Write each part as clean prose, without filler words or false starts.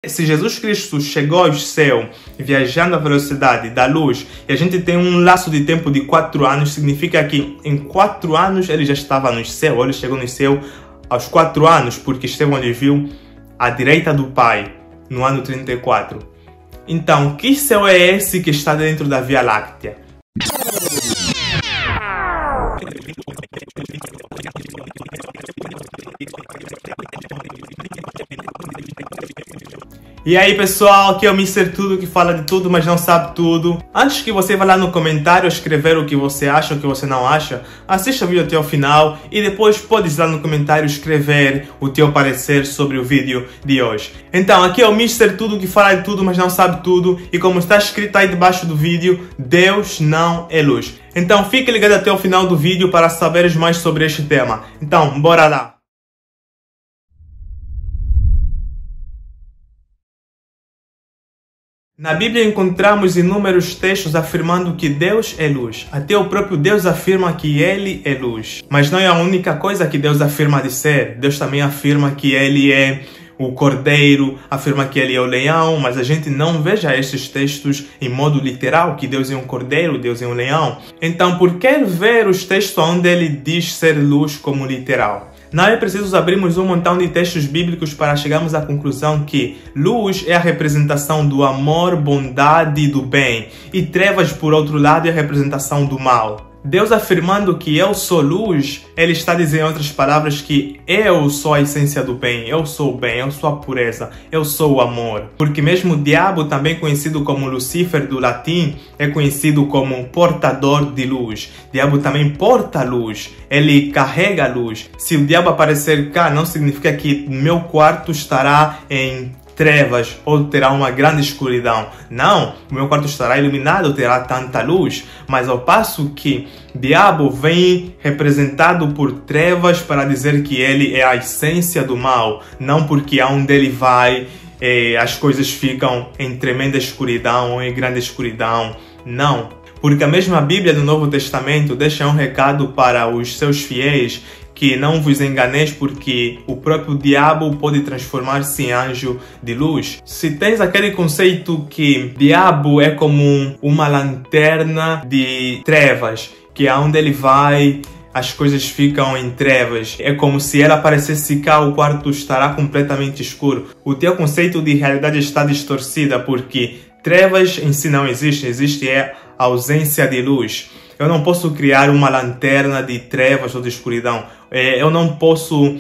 se Jesus Cristo chegou ao céu viajando à velocidade da luz e a gente tem um laço de tempo de 4 anos, significa que em 4 anos ele já estava no céu, ou ele chegou no céu aos 4 anos, porque Estevão lhe viu à direita do Pai no ano 34. Então, que céu é esse que está dentro da Via Láctea? E aí pessoal, aqui é o Mr. Tudo que fala de tudo, mas não sabe tudo. Antes que você vá lá no comentário escrever o que você acha ou o que você não acha, assista o vídeo até o final e depois podes lá no comentário escrever o teu parecer sobre o vídeo de hoje. Então, aqui é o Mr. Tudo que fala de tudo, mas não sabe tudo. E como está escrito aí debaixo do vídeo, Deus não é luz. Então fique ligado até o final do vídeo para saberes mais sobre este tema. Então, bora lá! Na Bíblia encontramos inúmeros textos afirmando que Deus é luz. Até o próprio Deus afirma que Ele é luz. Mas não é a única coisa que Deus afirma de ser. Deus também afirma que Ele é o cordeiro, afirma que Ele é o leão, mas a gente não veja esses textos em modo literal, que Deus é um cordeiro, Deus é um leão. Então, por que ver os textos onde Ele diz ser luz como literal? Não é preciso abrirmos um montão de textos bíblicos para chegarmos à conclusão que luz é a representação do amor, bondade e do bem, e trevas, por outro lado, é a representação do mal. Deus afirmando que eu sou luz, Ele está dizendo em outras palavras que eu sou a essência do bem, eu sou o bem, eu sou a pureza, eu sou o amor. Porque mesmo o diabo, também conhecido como Lucifer do latim, é conhecido como portador de luz. O diabo também porta luz, ele carrega a luz. Se o diabo aparecer cá, não significa que meu quarto estará em trevas ou terá uma grande escuridão. Não, o meu quarto estará iluminado, terá tanta luz, mas ao passo que o diabo vem representado por trevas para dizer que ele é a essência do mal, não porque aonde ele vai as coisas ficam em tremenda escuridão ou em grande escuridão, não. Porque a mesma Bíblia do Novo Testamento deixa um recado para os seus fiéis que não vos enganeis, porque o próprio diabo pode transformar-se em anjo de luz. Se tens aquele conceito que diabo é como uma lanterna de trevas, que aonde ele vai as coisas ficam em trevas, é como se ela aparecesse cá, o quarto estará completamente escuro. O teu conceito de realidade está distorcida, porque trevas em si não existe, existe a ausência de luz. Eu não posso criar uma lanterna de trevas ou de escuridão. Eu não posso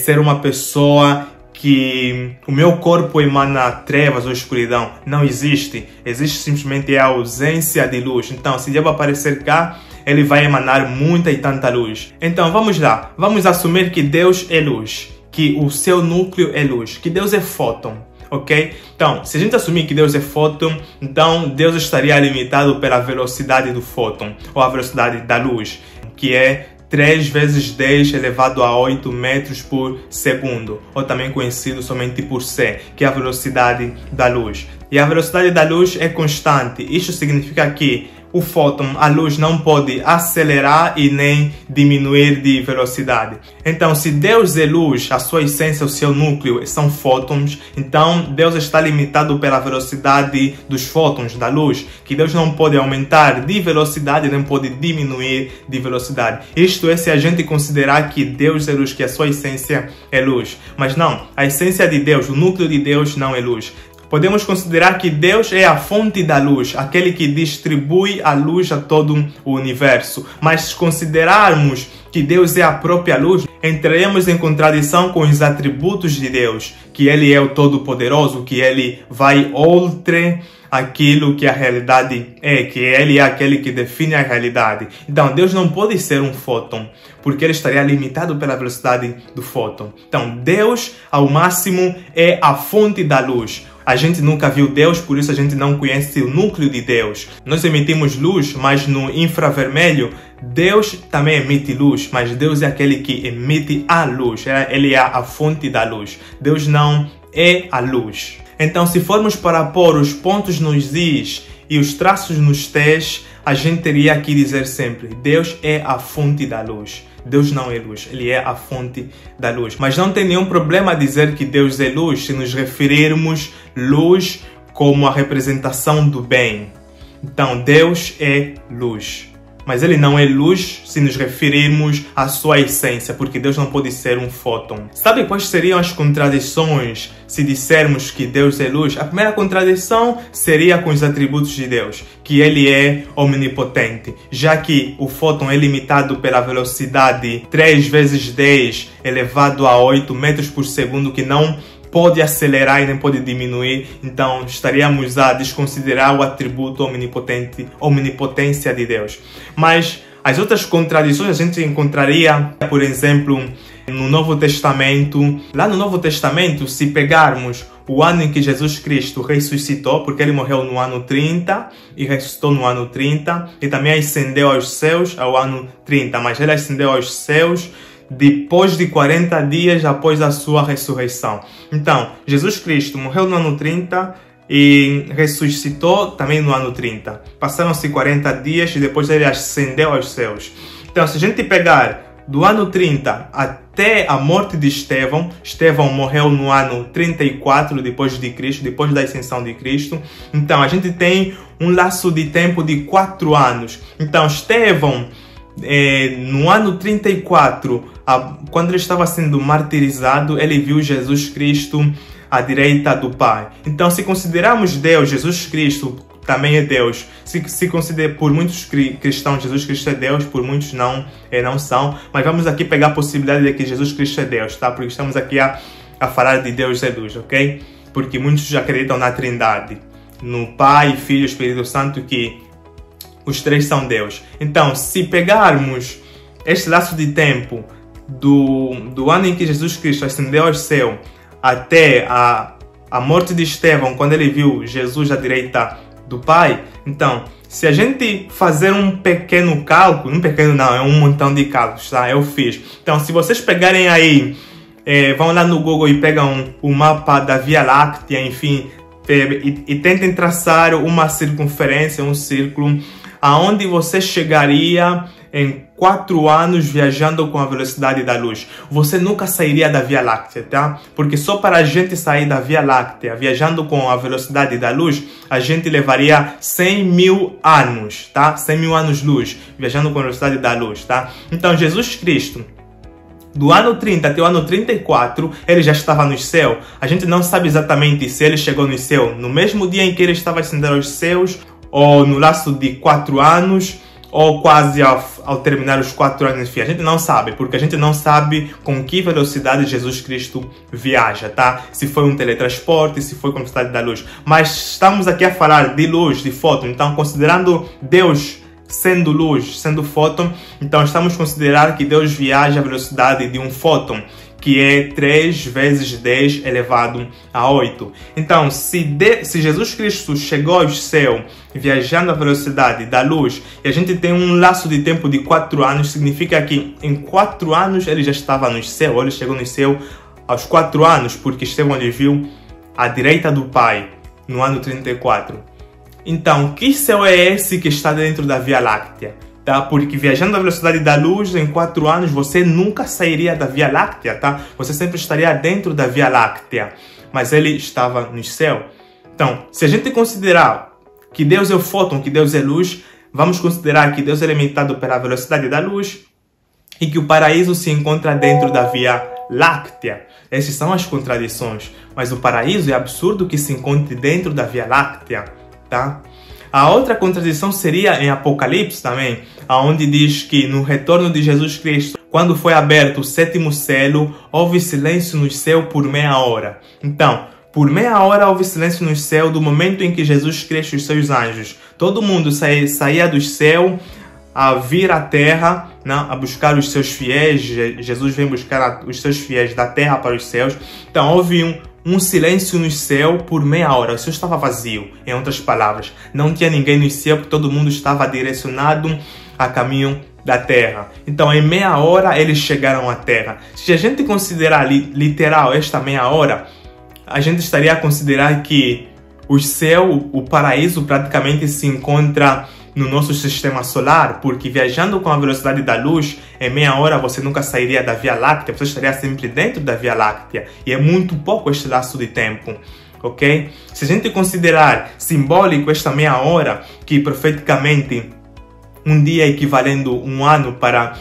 ser uma pessoa que o meu corpo emana trevas ou escuridão. Não existe. Existe simplesmente a ausência de luz. Então, se o diabo aparecer cá, ele vai emanar muita e tanta luz. Então, vamos lá. Vamos assumir que Deus é luz, que o seu núcleo é luz, que Deus é fóton. Ok? Então, se a gente assumir que Deus é fóton, então Deus estaria limitado pela velocidade do fóton, ou a velocidade da luz, que é 3 vezes 10 elevado a 8 metros por segundo, ou também conhecido somente por C, que é a velocidade da luz. E a velocidade da luz é constante. Isso significa que o fóton, a luz, não pode acelerar e nem diminuir de velocidade. Então, se Deus é luz, a sua essência, o seu núcleo são fótons, então Deus está limitado pela velocidade dos fótons, da luz, que Deus não pode aumentar de velocidade, nem pode diminuir de velocidade. Isto é se a gente considerar que Deus é luz, que a sua essência é luz. Mas não, a essência de Deus, o núcleo de Deus não é luz. Podemos considerar que Deus é a fonte da luz, aquele que distribui a luz a todo o universo. Mas se considerarmos que Deus é a própria luz, entraremos em contradição com os atributos de Deus, que Ele é o Todo-Poderoso, que Ele vai outre aquilo que a realidade é, que Ele é aquele que define a realidade. Então, Deus não pode ser um fóton, porque Ele estaria limitado pela velocidade do fóton. Então, Deus, ao máximo, é a fonte da luz. A gente nunca viu Deus, por isso a gente não conhece o núcleo de Deus. Nós emitimos luz, mas no infravermelho, Deus também emite luz, mas Deus é aquele que emite a luz. Ele é a fonte da luz. Deus não é a luz. Então, se formos para pôr os pontos nos is e os traços nos t's, a gente teria que dizer sempre: Deus é a fonte da luz. Deus não é luz, Ele é a fonte da luz. Mas não tem nenhum problema dizer que Deus é luz se nos referirmos luz como a representação do bem. Então, Deus é luz. Mas Ele não é luz se nos referirmos à sua essência, porque Deus não pode ser um fóton. Sabe quais seriam as contradições se dissermos que Deus é luz? A primeira contradição seria com os atributos de Deus, que Ele é omnipotente, já que o fóton é limitado pela velocidade 3 vezes 10 elevado a 8 metros por segundo, que não pode acelerar e nem pode diminuir, então estaríamos a desconsiderar o atributo omnipotência de Deus. Mas as outras contradições a gente encontraria, por exemplo, no Novo Testamento. Lá no Novo Testamento, se pegarmos o ano em que Jesus Cristo ressuscitou, porque Ele morreu no ano 30 e ressuscitou no ano 30, e também ascendeu aos céus ao ano 30, mas Ele ascendeu aos céus depois de 40 dias após a sua ressurreição. Então, Jesus Cristo morreu no ano 30 e ressuscitou também no ano 30. Passaram-se 40 dias e depois Ele ascendeu aos céus. Então, se a gente pegar do ano 30 até a morte de Estevão, Estevão morreu no ano 34 depois de Cristo, depois da ascensão de Cristo. Então, a gente tem um laço de tempo de 4 anos. Então, Estevão, no ano 34, quando ele estava sendo martirizado, ele viu Jesus Cristo à direita do Pai. Então, se considerarmos Deus, Jesus Cristo também é Deus. Se considera, por muitos cristãos, Jesus Cristo é Deus, por muitos não são. Mas vamos aqui pegar a possibilidade de que Jesus Cristo é Deus, tá? Porque estamos aqui a falar de Deus é luz, ok? Porque muitos já acreditam na Trindade, no Pai, Filho e Espírito Santo, que os três são Deus. Então, se pegarmos este laço de tempo do ano em que Jesus Cristo ascendeu ao céu até a morte de Estevão, quando ele viu Jesus à direita do Pai, então, se a gente fazer um pequeno cálculo, é um montão de cálculos, tá? Eu fiz. Então, se vocês pegarem aí, vão lá no Google e pegam o mapa da Via Láctea, enfim, e tentem traçar uma circunferência, um círculo, aonde você chegaria em 4 anos viajando com a velocidade da luz. Você nunca sairia da Via Láctea, tá? Porque só para a gente sair da Via Láctea viajando com a velocidade da luz, a gente levaria 100 mil anos, tá? 100 mil anos-luz, viajando com a velocidade da luz, tá? Então, Jesus Cristo, do ano 30 até o ano 34, ele já estava no céu. A gente não sabe exatamente se ele chegou no céu no mesmo dia em que ele estava ascendendo aos céus, ou no laço de 4 anos, ou quase ao terminar os 4 anos. Enfim, a gente não sabe, porque a gente não sabe com que velocidade Jesus Cristo viaja, tá? Se foi um teletransporte, se foi com a velocidade da luz. Mas estamos aqui a falar de luz, de fóton. Então, considerando Deus sendo luz, sendo fóton, então estamos a considerar que Deus viaja à velocidade de um fóton, que é 3 vezes 10 elevado a 8. Então, se Jesus Cristo chegou ao céu viajando à velocidade da luz, e a gente tem um laço de tempo de 4 anos, significa que em 4 anos ele já estava no céu, ou ele chegou no céu aos 4 anos, porque Estevão ele viu à direita do Pai, no ano 34. Então, que céu é esse que está dentro da Via Láctea? Tá? Porque viajando à velocidade da luz, em 4 anos, você nunca sairia da Via Láctea, tá? Você sempre estaria dentro da Via Láctea, mas ele estava no céu. Então, se a gente considerar que Deus é o fóton, que Deus é luz, vamos considerar que Deus é limitado pela velocidade da luz e que o paraíso se encontra dentro da Via Láctea. Essas são as contradições, mas o paraíso é absurdo que se encontre dentro da Via Láctea, tá? A outra contradição seria em Apocalipse também, onde diz que no retorno de Jesus Cristo, quando foi aberto o 7º selo, houve silêncio no céu por meia hora. Então, por meia hora houve silêncio no céu do momento em que Jesus Cristo e os seus anjos, todo mundo saía do céu a vir à terra, né, a buscar os seus fiéis. Jesus vem buscar os seus fiéis da terra para os céus. Então, houve um silêncio no céu por meia hora. O céu estava vazio, em outras palavras. Não tinha ninguém no céu, porque todo mundo estava direcionado a caminho da terra. Então, em meia hora, eles chegaram à terra. Se a gente considerar literal esta meia hora, a gente estaria a considerar que o céu, o paraíso, praticamente se encontra no nosso sistema solar, porque viajando com a velocidade da luz, em meia hora você nunca sairia da Via Láctea, você estaria sempre dentro da Via Láctea, e é muito pouco este laço de tempo, ok? Se a gente considerar simbólico esta meia hora, que profeticamente um dia equivalendo um ano para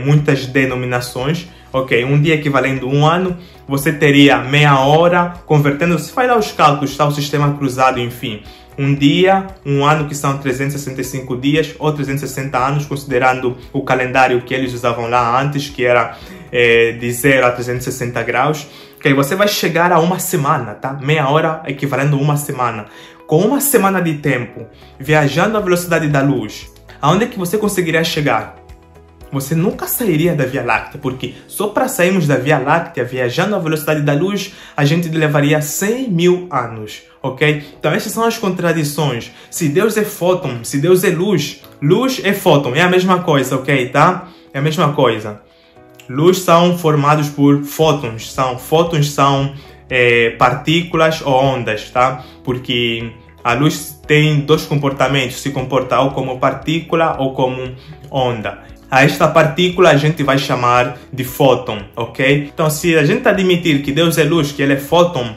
muitas denominações, ok? Um dia equivalendo um ano, você teria meia hora, convertendo, se faz lá os cálculos, tá? O sistema cruzado, enfim. Um dia, um ano, que são 365 dias, ou 360 anos, considerando o calendário que eles usavam lá antes, que era de 0 a 360 graus. Ok, você vai chegar a uma semana, tá? Meia hora equivalendo a uma semana. Com uma semana de tempo, viajando à velocidade da luz, aonde é que você conseguiria chegar? Você nunca sairia da Via Láctea, porque só para sairmos da Via Láctea, viajando à velocidade da luz, a gente levaria 100 mil anos, ok? Então essas são as contradições. Se Deus é fóton, se Deus é luz, luz é fóton, é a mesma coisa, ok? Tá? É a mesma coisa. Luz são formados por fótons, são partículas ou ondas, tá? Porque a luz tem dois comportamentos, se comporta ou como partícula ou como onda. A esta partícula a gente vai chamar de fóton, ok? Então, se a gente admitir que Deus é luz, que ele é fóton,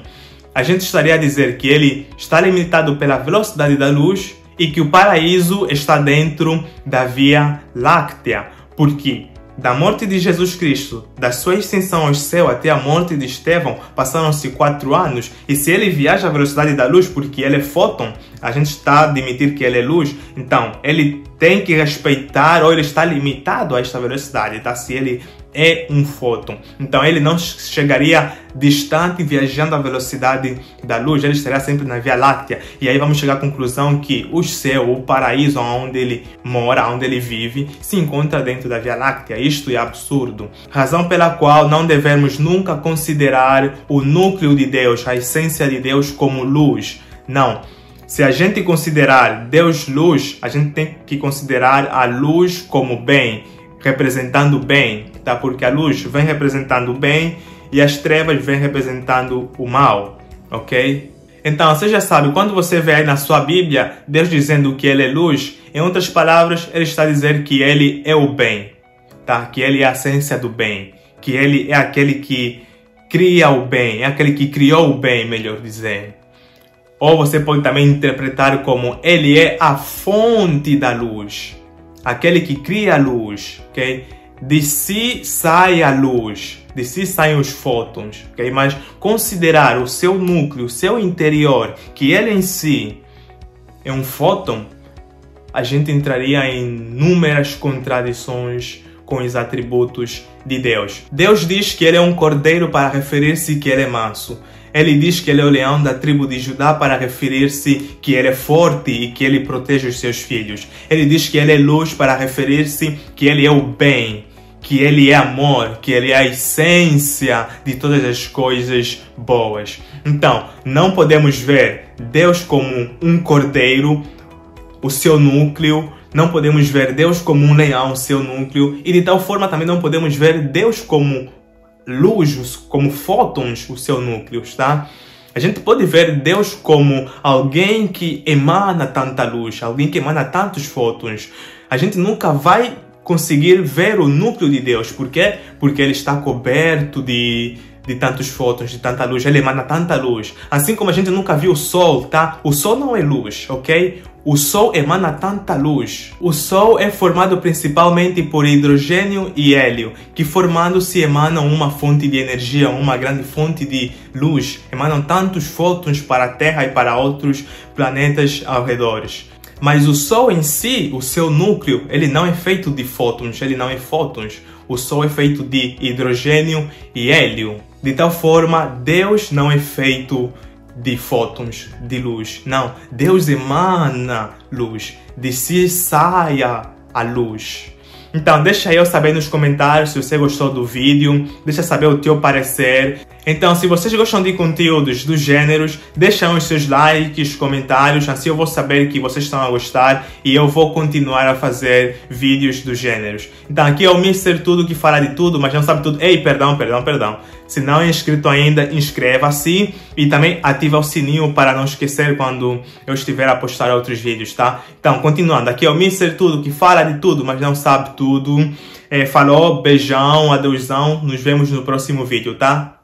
a gente estaria a dizer que ele está limitado pela velocidade da luz e que o paraíso está dentro da Via Láctea. Por quê? Da morte de Jesus Cristo, da sua ascensão ao céu até a morte de Estevão, passaram-se 4 anos, e se ele viaja à velocidade da luz porque ele é fóton, a gente está a admitir que ele é luz, então ele tem que respeitar, ou ele está limitado a esta velocidade, tá? Se ele é um fóton. Então ele não chegaria distante viajando à velocidade da luz, ele estaria sempre na Via Láctea. E aí vamos chegar à conclusão que o céu, o paraíso onde ele mora, onde ele vive, se encontra dentro da Via Láctea. Isto é absurdo. Razão pela qual não devemos nunca considerar o núcleo de Deus, a essência de Deus como luz. Não. Se a gente considerar Deus luz, a gente tem que considerar a luz como bem, representando bem, tá? Porque a luz vem representando o bem e as trevas vêm representando o mal, ok? Então, você já sabe, quando você vê aí na sua Bíblia Deus dizendo que ele é luz, em outras palavras, ele está a dizer que ele é o bem, tá? Que ele é a essência do bem, que ele é aquele que cria o bem, é aquele que criou o bem, melhor dizendo. Ou você pode também interpretar como ele é a fonte da luz, aquele que cria a luz, ok? De si sai a luz, de si saem os fótons, ok? Mas considerar o seu núcleo, o seu interior, que ele em si é um fóton, a gente entraria em inúmeras contradições com os atributos de Deus. Deus diz que ele é um cordeiro para referir-se que ele é manso. Ele diz que ele é o leão da tribo de Judá para referir-se que ele é forte e que ele protege os seus filhos. Ele diz que ele é luz para referir-se que ele é o bem, que ele é amor, que ele é a essência de todas as coisas boas. Então, não podemos ver Deus como um cordeiro, o seu núcleo. Não podemos ver Deus como um leão, o seu núcleo. E de tal forma também não podemos ver Deus como luz, como fótons, o seu núcleo, tá? A gente pode ver Deus como alguém que emana tanta luz, alguém que emana tantos fótons. A gente nunca vai conseguir ver o núcleo de Deus. Por quê? Porque ele está coberto de tantos fótons, de tanta luz. Ele emana tanta luz. Assim como a gente nunca viu o Sol, tá? O Sol não é luz, ok? O Sol emana tanta luz. O Sol é formado principalmente por hidrogênio e hélio, que formando-se emanam uma fonte de energia, uma grande fonte de luz. Emanam tantos fótons para a Terra e para outros planetas ao redor. Mas o Sol em si, o seu núcleo, ele não é feito de fótons, ele não é fótons. O Sol é feito de hidrogênio e hélio. De tal forma, Deus não é feito de fótons, de luz. Não, Deus emana luz. De si sai a luz. Então, deixa eu saber nos comentários se você gostou do vídeo. Deixa saber o teu parecer. Então, se vocês gostam de conteúdos dos gêneros, deixem os seus likes, comentários, assim eu vou saber que vocês estão a gostar e eu vou continuar a fazer vídeos dos gêneros. Então, aqui é o Mr. Tudo que fala de tudo, mas não sabe tudo. Ei, perdão. Se não é inscrito ainda, inscreva-se e também ativa o sininho para não esquecer quando eu estiver a postar outros vídeos, tá? Então, continuando, aqui é o Mr. Tudo que fala de tudo, mas não sabe tudo. Falou, beijão, adeusão, nos vemos no próximo vídeo, tá?